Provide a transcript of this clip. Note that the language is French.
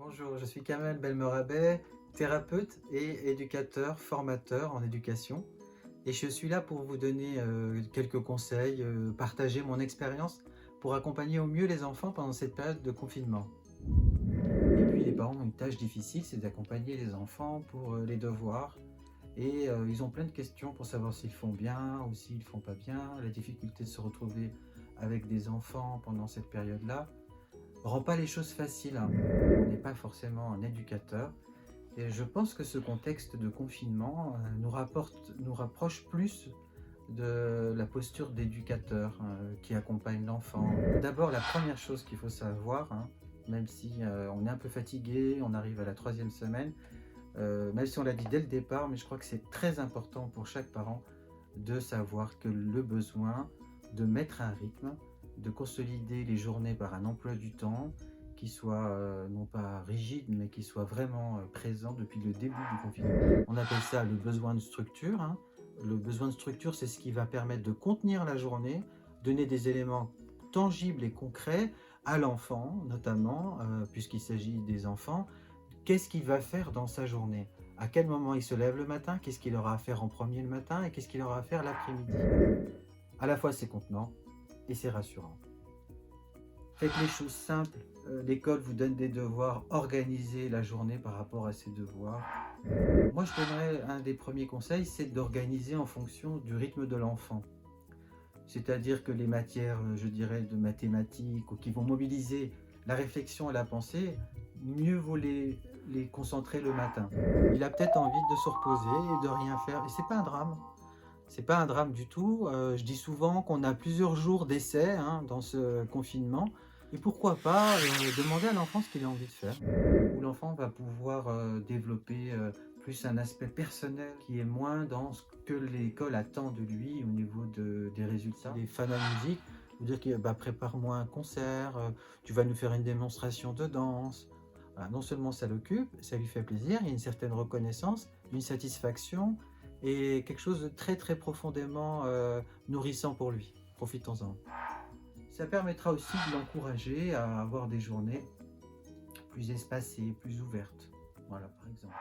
Bonjour, je suis Kamel Belmerabet, thérapeute et éducateur, formateur en éducation. Et je suis là pour vous donner quelques conseils, partager mon expérience pour accompagner au mieux les enfants pendant cette période de confinement. Et puis les parents ont une tâche difficile, c'est d'accompagner les enfants pour les devoirs. Et ils ont plein de questions pour savoir s'ils font bien ou s'ils font pas bien. La difficulté de se retrouver avec des enfants pendant cette période-là rend pas les choses faciles, hein. On n'est pas forcément un éducateur. Et je pense que ce contexte de confinement nous rapproche plus de la posture d'éducateur qui accompagne l'enfant. D'abord, la première chose qu'il faut savoir, hein, même si on est un peu fatigué, on arrive à la troisième semaine, même si on l'a dit dès le départ, mais je crois que c'est très important pour chaque parent de savoir que le besoin de mettre un rythme, de consolider les journées par un emploi du temps qui soit non pas rigide, mais qui soit vraiment présent depuis le début du confinement. On appelle ça le besoin de structure, hein. Le besoin de structure, c'est ce qui va permettre de contenir la journée, donner des éléments tangibles et concrets à l'enfant, notamment, puisqu'il s'agit des enfants. Qu'est-ce qu'il va faire dans sa journée? À quel moment il se lève le matin? Qu'est-ce qu'il aura à faire en premier le matin et qu'est-ce qu'il aura à faire l'après-midi? À la fois c'est contenant et c'est rassurant. Faites les choses simples. L'école vous donne des devoirs, organisez la journée par rapport à ces devoirs. Moi, je donnerais un des premiers conseils, c'est d'organiser en fonction du rythme de l'enfant. C'est-à-dire que les matières, je dirais, de mathématiques ou qui vont mobiliser la réflexion et la pensée, mieux vaut les concentrer le matin. Il a peut-être envie de se reposer et de rien faire. Et c'est pas un drame. C'est pas un drame du tout. Je dis souvent qu'on a plusieurs jours d'essai hein, dans ce confinement. Et pourquoi pas demander à l'enfant ce qu'il a envie de faire. Où l'enfant va pouvoir développer plus un aspect personnel qui est moins dans ce que l'école attend de lui au niveau des résultats. Les fans de musique, vous dire que bah, prépare-moi un concert, tu vas nous faire une démonstration de danse. Voilà, non seulement ça l'occupe, ça lui fait plaisir, il y a une certaine reconnaissance, une satisfaction et quelque chose de très très profondément nourrissant pour lui. Profitons-en. Ça permettra aussi de l'encourager à avoir des journées plus espacées, plus ouvertes. Voilà, par exemple.